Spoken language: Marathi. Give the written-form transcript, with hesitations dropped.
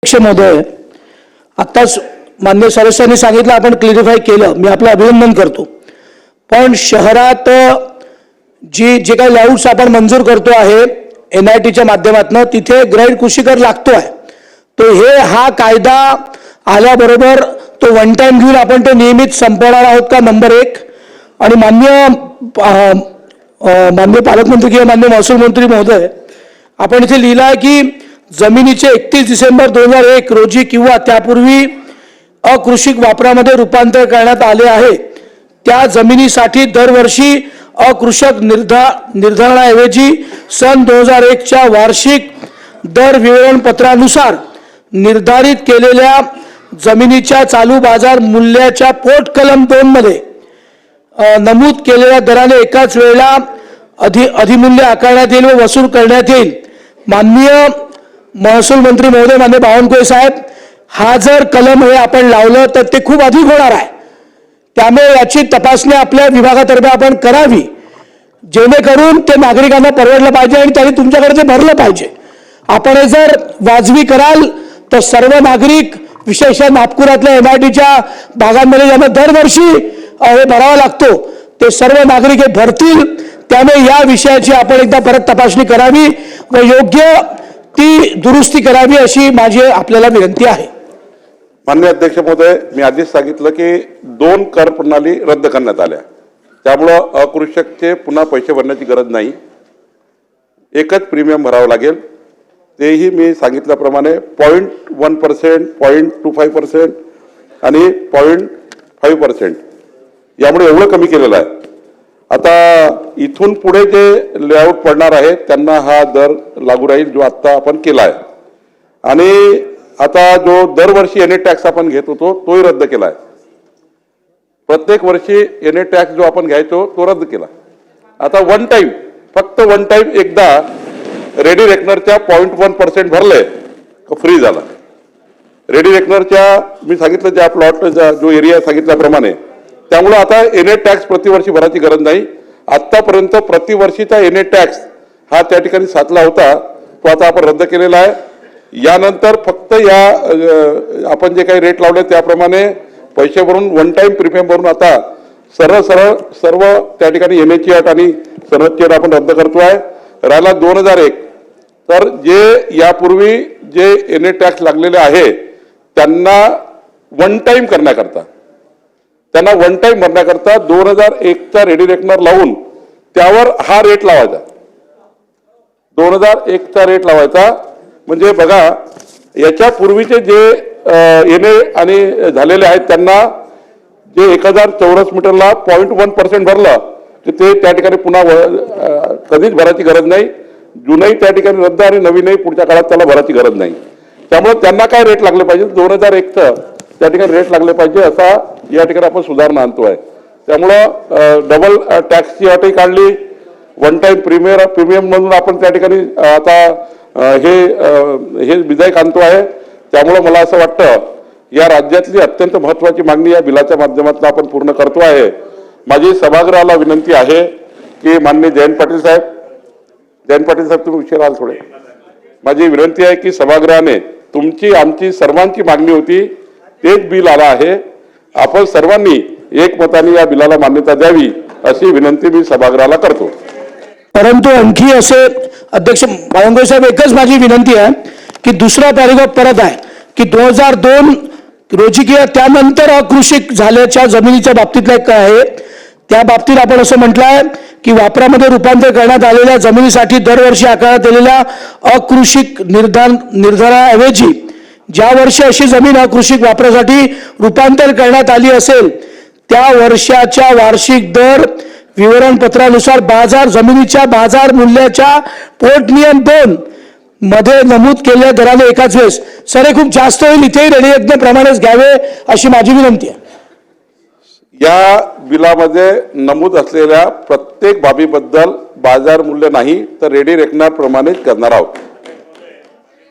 अध्यक्ष महोदय, आत्ताच मान्य सदस्यांनी सांगितलं, आपण क्लिअरिफाय केलं, मी आपलं अभिनंदन करतो. पण शहरात जे काही लाऊड्स आपण मंजूर करतो आहे NITच्या माध्यमातून, तिथे ग्रैड कृषीकर लागतो आहे. तो हा कायदा आल्याबरोबर तो वन टाइम घेऊन आपण तो नियमित संपवणार आहोत का, नंबर 1. आणि मान्य पालकमंत्री किंवा मान्य महसूल मंत्री महोदय, आपण इथे लिहिलं आहे की जमिनीचे 31 डिसेंबर 2001 रोजी किंवा त्यापूर्वी अकृषिक वापरामध्ये रूपांतर करण्यात आले आहे त्या जमिनीसाठी दरवर्षी अकृषक निर्धारणाऐवजी सन 2001च्या वार्षिक दर विवरणपत्रानुसार निर्धारित केलेल्या जमिनीच्या चालू बाजार मूल्याच्या पोट कलम 2 मध्ये नमूद केलेल्या दराने एकाच वेळेला अधिमूल्य आकारण्यात येईल व वसूल करण्यात येईल. माननीय महसूल मंत्री महोदय, माननीय बावनकुळे साहेब, हा जर कलम हे आपण लावलं तर ते खूप अधिक होणार आहे. त्यामुळे याची तपासणी आपल्या विभागातर्फे आपण करावी, जेणेकरून ते नागरिकांना परवडलं पाहिजे आणि त्यांनी तुमच्याकडे ते भरलं पाहिजे. आपण हे जर वाजवी कराल तर सर्व नागरिक, विशेषतः नागपुरातल्या NITच्या भागांमध्ये ज्यांना दरवर्षी हे भरावा लागतो, ते सर्व नागरिक हे भरतील. त्यामुळे या विषयाची आपण एकदा परत तपासणी करावी व योग्य ती दुरुस्ती करावी, अशी माझी आपल्याला विनंती आहे. माननीय अध्यक्ष महोदय, मी आधीच सांगितलं की 2 कर प्रणाली रद्द करण्यात आल्या, त्यामुळं अकृषकचे पुन्हा पैसे भरण्याची गरज नाही, एकच प्रीमियम भरावं लागेल. तेही मी सांगितल्याप्रमाणे 0.1%, 0.25% आणि 0.5%, यामुळे एवढं कमी केलेलं आहे. आता इथून पुढे जे लेआउट पडणार आहे त्यांना हा दर लागू राहील जो आत्ता आपण केला आहे. आणि आता जो दरवर्षी NA टॅक्स आपण घेत होतो तोही रद्द केला आहे. प्रत्येक वर्षी NA टॅक्स जो आपण घ्यायचो तो रद्द केला. आता वन टाइम, फक्त वन टाइम एकदा रेडी रेकनरच्या 0.1% भरले फ्री झाला. रेडी रेकनरच्या मी सांगितलं ज्या प्लॉटचा जो एरिया सांगितल्याप्रमाणे, त्यामुळे आता NA टॅक्स प्रतिवर्षी भरायची गरज नाही. आतापर्यंत प्रतिवर्षीचा NA टॅक्स हा त्या ठिकाणी साचला होता, तो आता आपण रद्द केलेला आहे. यानंतर फक्त या आपण जे काही रेट लावले त्याप्रमाणे पैसे भरून वन टाइम प्रीमियम भरून आता सर्व त्या ठिकाणी NAची अट आणि सनदची अट आपण रद्द करतो आहे. राहिला 2001, तर जे यापूर्वी जे NA टॅक्स लागलेले आहे त्यांना वन टाइम करण्याकरता, त्यांना वन टाइम भरण्याकरता 2001चा रेडी रेकनर लावून त्यावर हा रेट लावायचा, 2001चा रेट लावायचा. म्हणजे बघा, याच्या पूर्वीचे जे NA आणि झालेले आहेत त्यांना जे 1000 चौरस मीटरला 0.1% भरलं तर ते त्या ठिकाणी पुन्हा कधीच भरायची गरज नाही. जुनही त्या ठिकाणी रद्द आणि नवीनही पुढच्या काळात त्याला भरायची गरज नाही. त्यामुळे त्यांना काय रेट लागले पाहिजे, 2001चं त्या ठिकाणी रेट लागले पाहिजे, असा या ठिकाणी आपण सुधारणा आणतोय. त्यामुळं डबल टॅक्सची अटही काढली, वन टाइम प्रीमियम म्हणून आपण त्या ठिकाणी आता हे विधेयक आणतो आहे. त्यामुळं मला असं वाटतं या राज्यातली अत्यंत महत्त्वाची मागणी या बिलाच्या माध्यमातून आपण पूर्ण करतो आहे. माझी सभागृहाला विनंती आहे की माननीय जयंत पाटील साहेब तुम्ही उशीर आल थोडे, माझी विनंती आहे की सभागृहाने तुमची आमची सर्वांची मागणी होती तेच बिल आला आहे, आपण सर्वांनी एकमताने या बिलाला मान्यता द्यावी अशी विनंती मी सभागृहाला करतो. परंतु आणखी असे अध्यक्ष बावनकुळे साहेब, एकच माझी विनंती आहे की दुसरा पॅरेग्राफ परत आहे की 2002 रोजी किंवा त्यानंतर अकृषिक झाल्याच्या जमिनीच्या बाबतीतला एक आहे, त्या बाबतीत आपण असं म्हटलं आहे की वापरामध्ये रूपांतर करण्यात आलेल्या जमिनीसाठी दरवर्षी आकारण्यात आलेल्या अकृषिक निर्धाराऐवजी ज्या वर्षी अशी जमीन अकृषिक वापरासाठी रूपांतर करण्यात आली असेल त्या वर्षाच्या वार्षिक दर विवरणपत्रानुसार जमिनीच्या बाजार मूल्याच्या पोट नियम 2 मध्ये नमूद केलेल्या दराने एकाच वेळेस. सर, हे खूप जास्त होईल, इथेही रेडिएक्टप्रमाणेच घ्यावे अशी माझी विनंती आहे. या बिलामध्ये नमूद असलेल्या प्रत्येक बाबीबद्दल बाजार मूल्य नाही तर रेडी रेकनर प्रमाणेच करणार आहोत.